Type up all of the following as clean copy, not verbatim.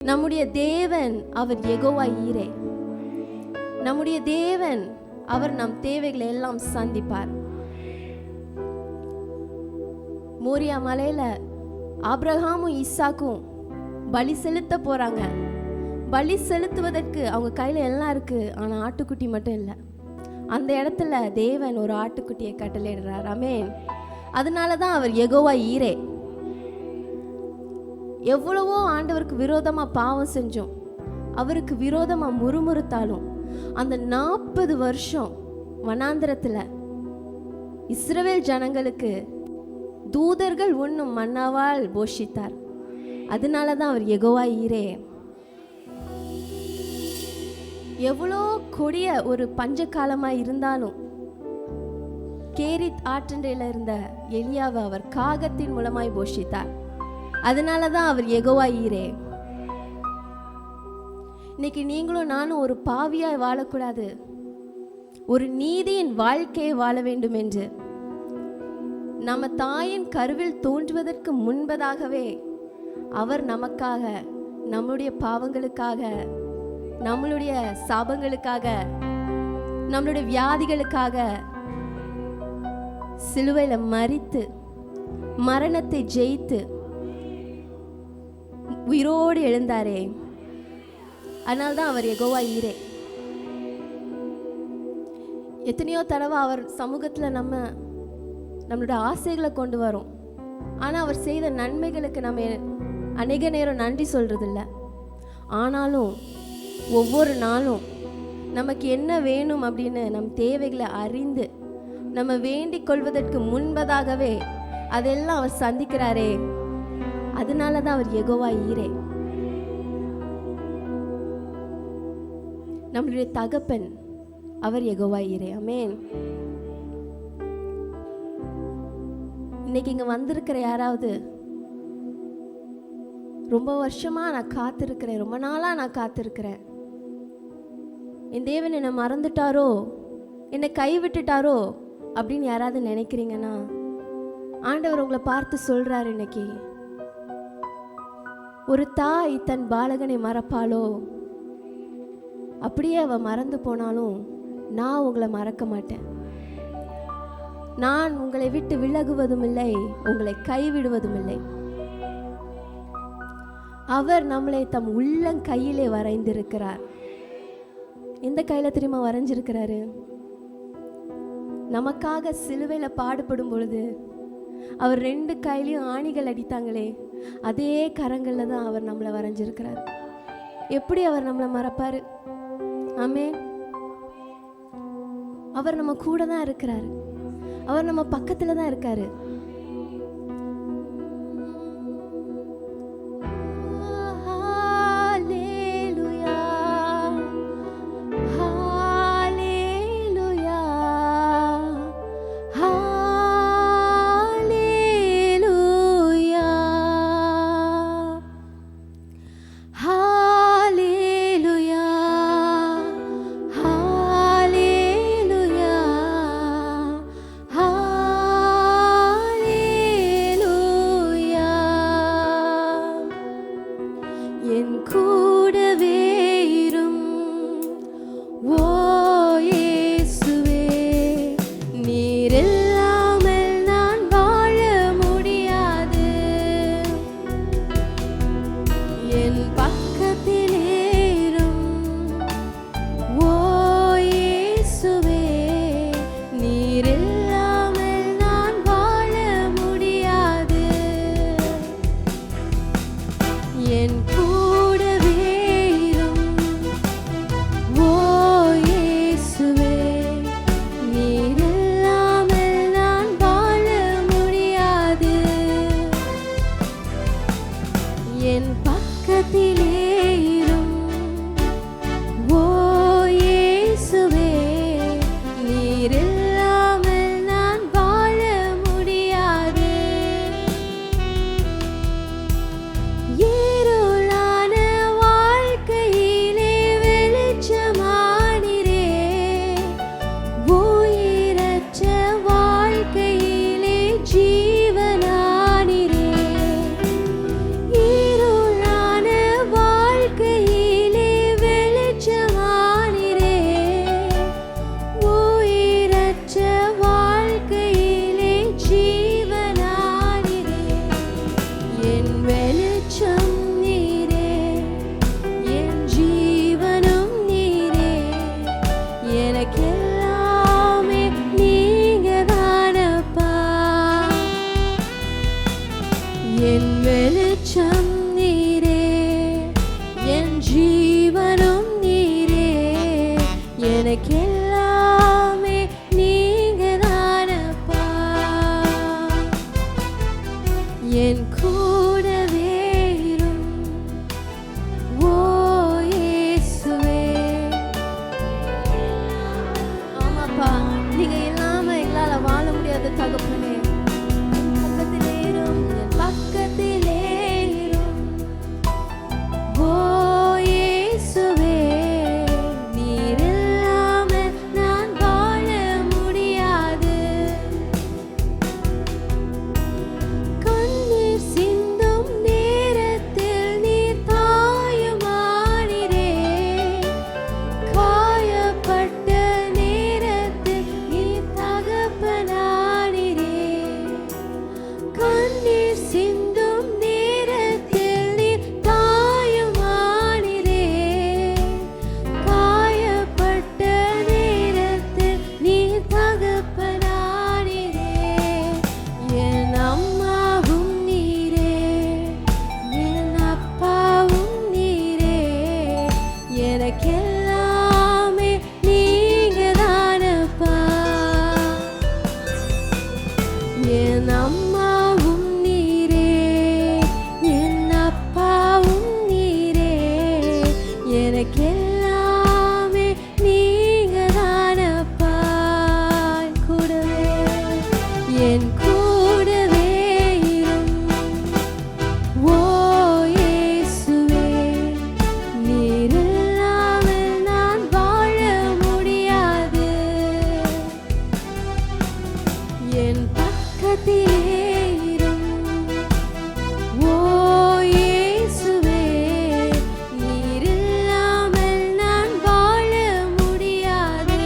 நம்முடைய தேவன் அவர் யெகோவா ஈரே. நம்முடைய தேவன் அவர் நம் தேவைகளை எல்லாம் சந்திப்பார். மோரியா மலையில ஆபிரகாமும் ஈசாக்கும் பலி செலுத்த போறாங்க. பலி செலுத்துவதற்கு அவங்க கையில எல்லாம் இருக்கு, ஆனா ஆட்டுக்குட்டி மட்டும் இல்லை. அந்த இடத்துல தேவன் ஒரு ஆட்டுக்குட்டியை கட்டளையிடுறார். ஆமென். அதனாலதான் அவர் யெகோவா ஈரே. எவ்வளவோ ஆண்டவருக்கு விரோதமா பாவம் செஞ்சோம், அவருக்கு விரோதமா முறுமுறுத்தாலும் அந்த 40 வருஷம் வனாந்திரத்துல இஸ்ரவேல் ஜனங்களுக்கு தூதர்கள் உண்ணும் மன்னாவால் போஷித்தார். அதனாலதான் அவர் யெகோவா ஈரே. எவ்வளோ கொடிய ஒரு பஞ்ச காலமா இருந்தாலும் கேரித் ஆற்றண்டையில இருந்த எலியாவை அவர் காகத்தின் மூலமாய் போஷித்தார். அதனாலதான் அவர் யெகோவா ஈரே. இன்னைக்கு நீங்களும் நானும் ஒரு பாவியாய் வாழக்கூடாது, ஒரு நீதியின் வாழ்க்கையை வாழ வேண்டும் என்று நம்ம தாயின் கருவில் தோன்றுவதற்கு முன்பதாகவே அவர் நமக்காக, நம்முடைய பாவங்களுக்காக, நம்மளுடைய சாபங்களுக்காக, நம்மளுடைய வியாதிகளுக்காக சிலுவையில மரித்து மரணத்தை ஜெயித்து உயிரோடு எழுந்தாரே. அதனால்தான் அவர் யெகோவா ஈரே. எத்தனையோ தடவை அவர் சமூகத்துல நம்மளோட ஆசைகளை கொண்டு வரோம், ஆனா அவர் செய்த நன்மைகளுக்கு நம்ம அநேக நேரம் நன்றி சொல்றதில்ல. ஆனாலும் ஒவ்வொரு நாளும் நமக்கு என்ன வேணும் அப்படின்னு நம் தேவைகளை அறிந்து நம்ம வேண்டிக் கொள்வதற்கு முன்பதாகவே அதெல்லாம் அவர் சந்திக்கிறாரே. அதனாலதான் அவர் யெகோவா ஈரே. நம்மளுடைய தகப்பன் அவர் யெகோவா ஈரே. ஆமென். இன்னைக்கு இங்க வந்திருக்கிற யாராவது ரொம்ப வருஷமா நான் காத்திருக்கிறேன், ரொம்ப நாளா நான் காத்திருக்கிறேன், என் தேவன் என்னை மறந்துட்டாரோ, என்னை கைவிட்டுட்டாரோ அப்படின்னு யாராவது நினைக்கிறீங்கன்னா, ஆண்டவர் உங்களை பார்த்து சொல்றாரு, இன்னைக்கு ஒரு தாய் தன் பாலகனை மறப்பாளோ, அப்படியே அவ மறந்து போனாலும் நான் உங்களை மறக்க மாட்டேன். நான் உங்களை விட்டு விலகுவதும் இல்லை, உங்களை கைவிடுவதும் இல்லை. அவர் நம்மளை தம் உள்ளங்கையிலே வரைந்திருக்கிறார். எந்த கையில தெரியுமா வரைஞ்சிருக்கிறாரு? நமக்காக சிலுவையில பாடுபடும் பொழுது அவர் 2 கையிலையும் ஆணிகள் அடித்தாங்களே, அதே கரங்கள்ல தான் அவர் நம்மளை வரைஞ்சிருக்கிறார். எப்படி அவர் நம்மளை மறப்பாரு? ஆமென். அவர் நம்ம கூட தான் இருக்கிறாரு, அவர் நம்ம பக்கத்துல தான் இருக்காரு. என் கூடவே எனக்கு எல்லாமே நீங்க தானப்பா. என் கூடவே இரும் ஓ இயேசுவே. ஆமாப்பா, நீங்க இல்லாம எங்களால வாழ முடியாத தகப்பனே. பக்கத்திலே இரும், என் பக்கத்திலே இரும் ஓ இயேசுவே. நீர் இல்லாம நான் வாழ முடியாது. கண்ணீர் சிந்தும் நேரத்தில் நீர் தாயுமானீரே. காயப்பட்ட நேரத்தில் நீர் தகப்பனானீரே. கண்ணீர் சிந்தும் நேரத்தில் நீர் தாயுமானீரே. காயப்பட்ட நேரத்தில் நீர் தகப்பனானீரே. என் அம்மாவும் நீரே, என் அப்பாவும் நீரே. எனக்கு எல்லாமே நீங்க தானப்பா. என் அம்மாவும் நீரே, என் அப்பாவும் நீரே. எனக்கு எல்லாமே நீங்க தானப்பா. என் கூடவே இரும் ஓ இயேசுவே. நீர் இல்லாமல் நான் வாழ முடியாது. என் பக்கத்திலே இரும் ஓ இயேசுவே. நீர் இல்லாமல் நான் வாழ முடியாது.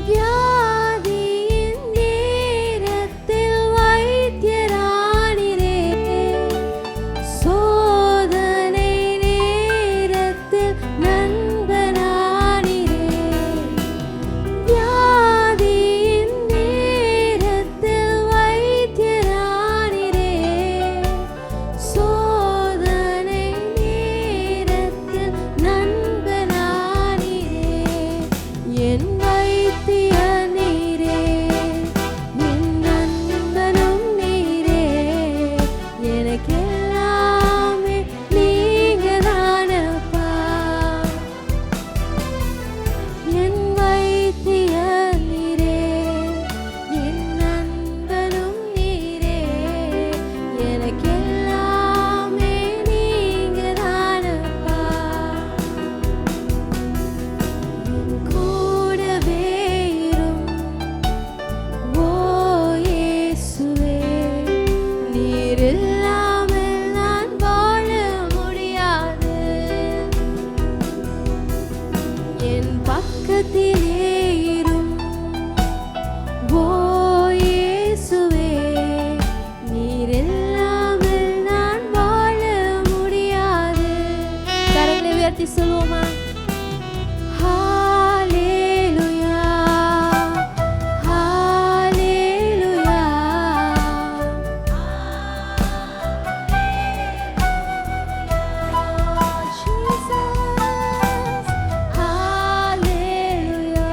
வியாதியின் நேரத்தில் வைத்தியரானீரே. சோதனை நேரத்தில் நண்பனானீரே. வியாதியின் நேரத்தில் வைத்தியரானீரே. சோதனை நேரத்தில் நண்பனானீரே. என் வைத்திய நீரே, என் நண்பனும் நீரே. எனக்கு எல்லாமே நீங்க தானப்பா. என் வைத்திய நீரே, என் நண்பனும் நீரே. எனக்கு எல்லாமே நீங்க தானப்பா. என் கூடவே இரும் ஓ இயேசுவே. நீர் இல்லாமல் நான் வாழ முடியாது. என் பக்கத்திலே இரும் ஓ இயேசுவே. நீர் இல்லாமல் நான் வாழ முடியாது. கரங்களை உயர்த்தி சொல்லுவோமா? ஹalleluya, ஹalleluya. Jesus, hallelujah.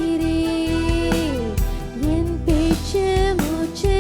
மகிமைப்படுகிறீர். என் பேச்சு மூச்சு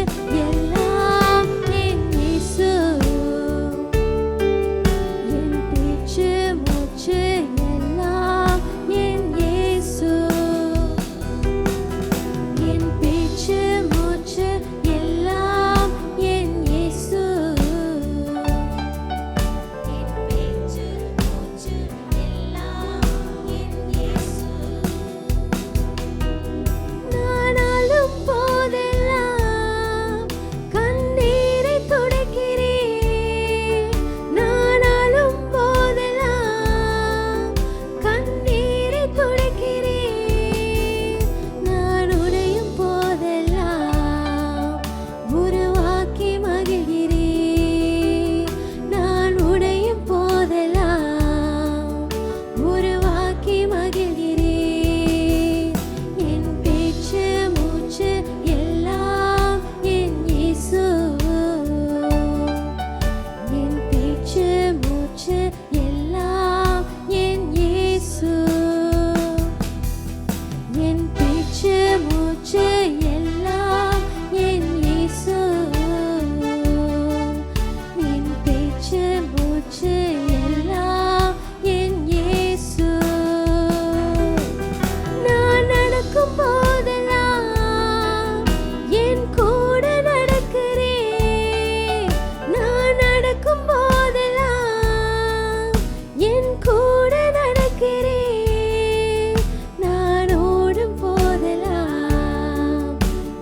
பேச்சு மூச்சு எல்லாம் என் இயேசு, என் பேச்சு மூச்சு எல்லாம் என் இயேசு. நான் நடக்கும் போதெல்லாம் என் கூட நடக்கிறேன். நான் நடக்கும் போதெல்லாம் என் கூட நடக்கிறேன். நான் ஓடும் போதெல்லாம்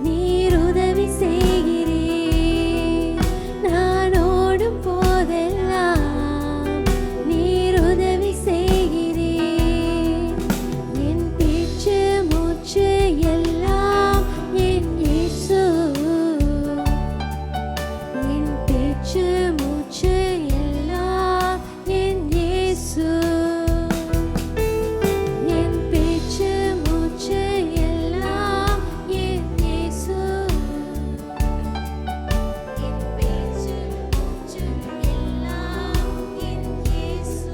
நீர் உதவி செய்கிறீர். நான் ஓடும் போதெல்லாம் நீர் உதவி செய்கிறீர். என் பேச்சு மூச்சு எல்லாம் என் இயேசு, என் பேச்சு மூச்சு எல்லாம் என் இயேசு, என் பேச்சு மூச்சு எல்லாம் என் இயேசு, என் பேச்சு மூச்சு எல்லாம் என் இயேசு.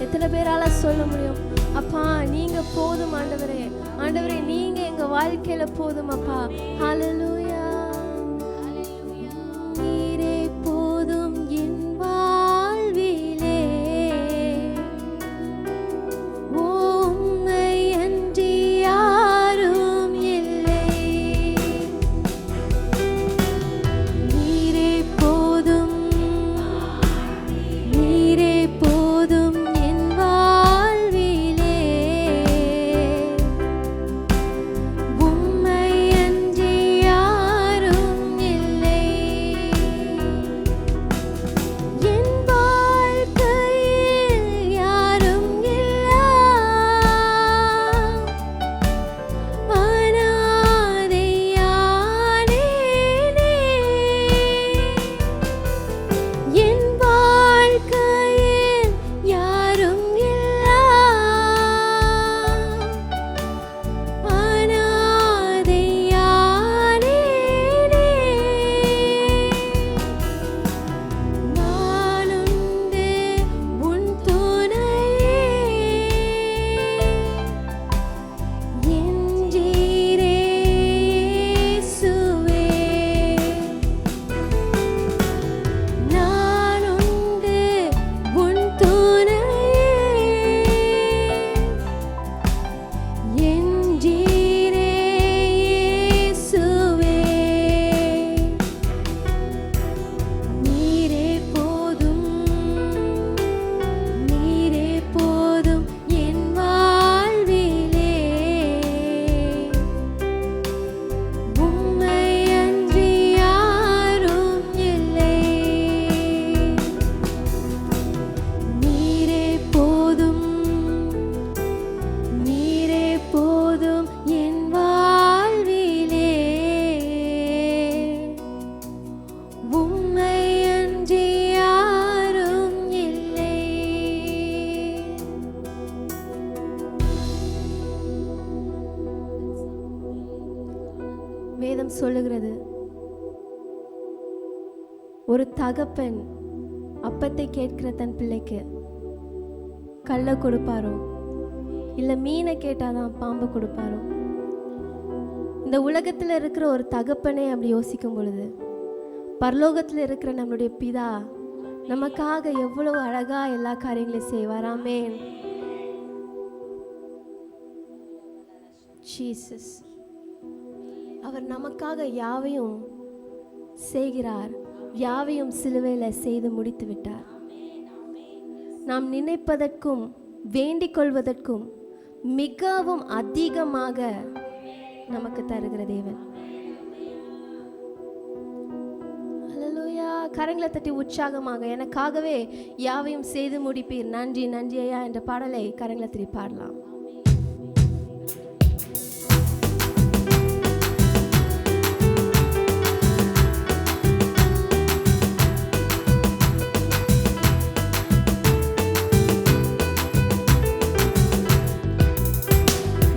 எத்தனை பேரால சொல்ல முடியும், அப்பா நீங்க போதும் ஆண்டவரே, ஆண்டவரே நீங்க எங்க வாழ்க்கையில போதும் அப்பா. ஹalleluya, நீரே போதும் என் வாழ்விலே, உம்மை அன்றி யாரும் இல்லை. நீரே போதும், நீரே போதும் என் வாழ்விலே, உம்மை அன்றி யாரும் இல்லை. என் வாழ்க்கையில் யாரும் இல்லா, அனாதையானேனே. என் வாழ்க்கையில் யாரும் இல்லா, அனாதையானேனே. நானுண்டு உன் துணையே, என்றீரே இயேசுவே. நானுண்டு உன் துணையே, என்றீரே இயேசுவே. நீரே போதும், நீரே போதும் என் வாழ்விலே, உம்மை அன்றி யாரும் இல்லை. நீரே போதும், நீரே போதும் என் வாழ்விலே, உம்மை அன்றி யாரும் இல்லை. வேதம் சொல்லுகிறது, ஒரு தகப்பன் அப்பத்தை கேட்கிற தன் பிள்ளைக்கு கல்லை கொடுப்பாரோ, இல்லை மீனை கேட்டாதான் பாம்பு கொடுப்பாரோ? இந்த உலகத்தில் இருக்கிற ஒரு தகப்பனே அப்படி யோசிக்கும் பொழுது, பரலோகத்தில் இருக்கிற நம்மளுடைய பிதா நமக்காக எவ்வளவு அழகா எல்லா காரியங்களையும் செய்வார். ஆமென். ஜீசஸ் அவர் நமக்காக யாவையும் செய்கிறார், யாவையும் சிலுவையில் செய்து முடித்து விட்டார். நாம் நினைப்பதற்கும் வேண்டிக் கொள்வதற்கும் மிகவும் அதிகமாக நமக்கு தருகிற தேவன். ஹல்லேலூயா. கரங்களை தட்டி உற்சாகமாக எனக்காகவே யாவையும் செய்து முடிப்பீர், நன்றி நன்றி ஐயா என்ற பாடலை கரங்களை தட்டி பாடலாம்.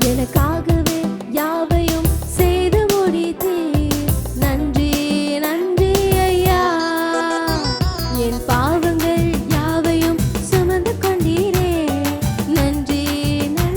எனக்காகவே யாவையும் செய்து முடித்தீர், நன்றி நன்றி ஐயா. என் பாவங்கள் யாவையும் சுமந்து கொண்டீரே, நன்றி நன்றி.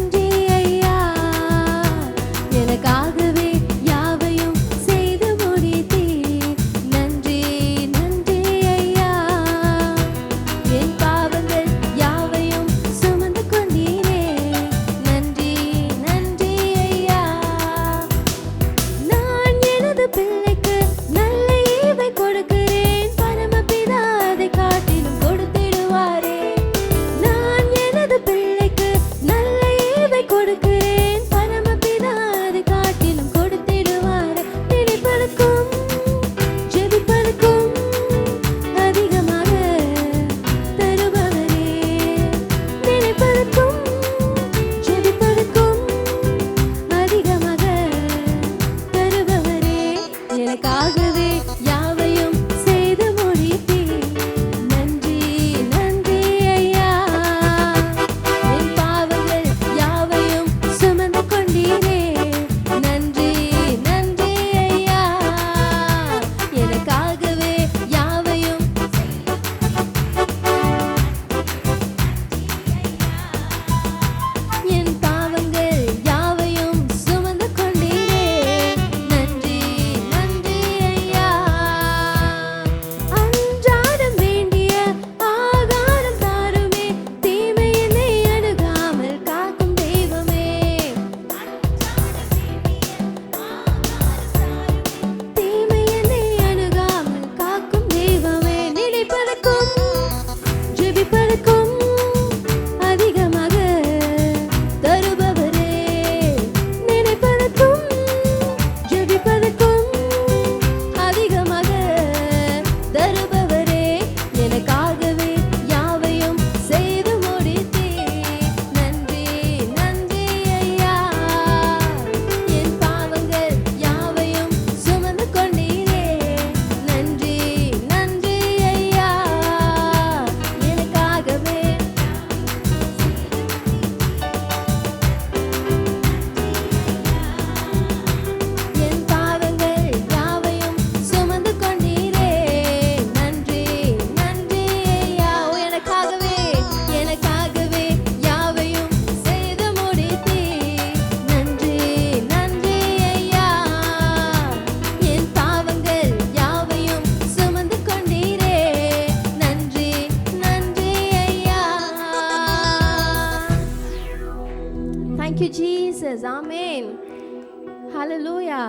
ஹல்லேலூயா.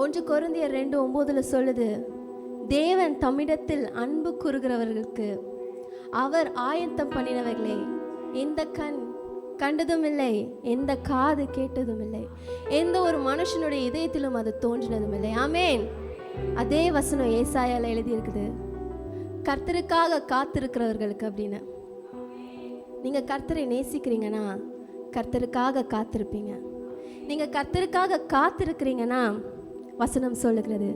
1 கொரிந்தியர் 2:9 சொல்லுது, தேவன் தம்மிடத்தில் அன்பு கூறுகிறவர்களுக்கு அவர் ஆயத்தம் பண்ணினவர்களே எந்த கண் கண்டதும் இல்லை, எந்த காது கேட்டதும் இல்லை, எந்த ஒரு மனுஷனுடைய இதயத்திலும் அது தோன்றினதும் இல்லை. ஆமேன். அதே வசனம் ஏசாயால எழுதியிருக்குது, கர்த்தருக்காக காத்திருக்கிறவர்களுக்கு அப்படின்னு. நீங்கள் கர்த்தரை நேசிக்கிறீங்கன்னா கர்த்தருக்காக காத்திருப்பீங்க. நீங்கள் கர்த்தருக்காக காத்திருக்கிறீங்கன்னா வசனம் சொல்லுகிறது,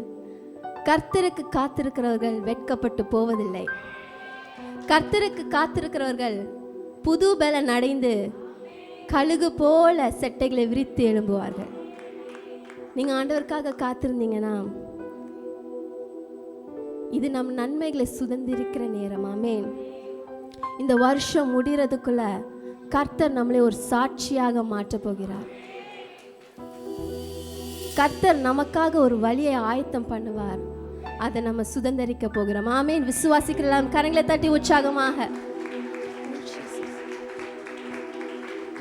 கர்த்தருக்கு காத்திருக்கிறவர்கள் வெட்கப்பட்டு போவதில்லை. கர்த்தருக்கு காத்திருக்கிறவர்கள் புது பலன் அடைந்து கழுகு போல செட்டைகளை விரித்து எழும்புவார்கள். நீங்கள் ஆண்டவருக்காக காத்திருந்தீங்கன்னா இது நம் நன்மைகளை சுதந்திரிக்கிற நேரம். ஆமென். இந்த வருஷம் முடிகிறதுக்குள்ள கர்த்தர் நம்மளை ஒரு சாட்சியாக மாற்றப் போகிறார். கர்த்தர் நமக்காக ஒரு வழியை ஆயத்தம் பண்ணுவார். அதை நம்ம சுதந்திரிக்க போகிறோம். ஆமென். விசுவாசிக்கலாம். கரங்களை தட்டி உற்சாகமாக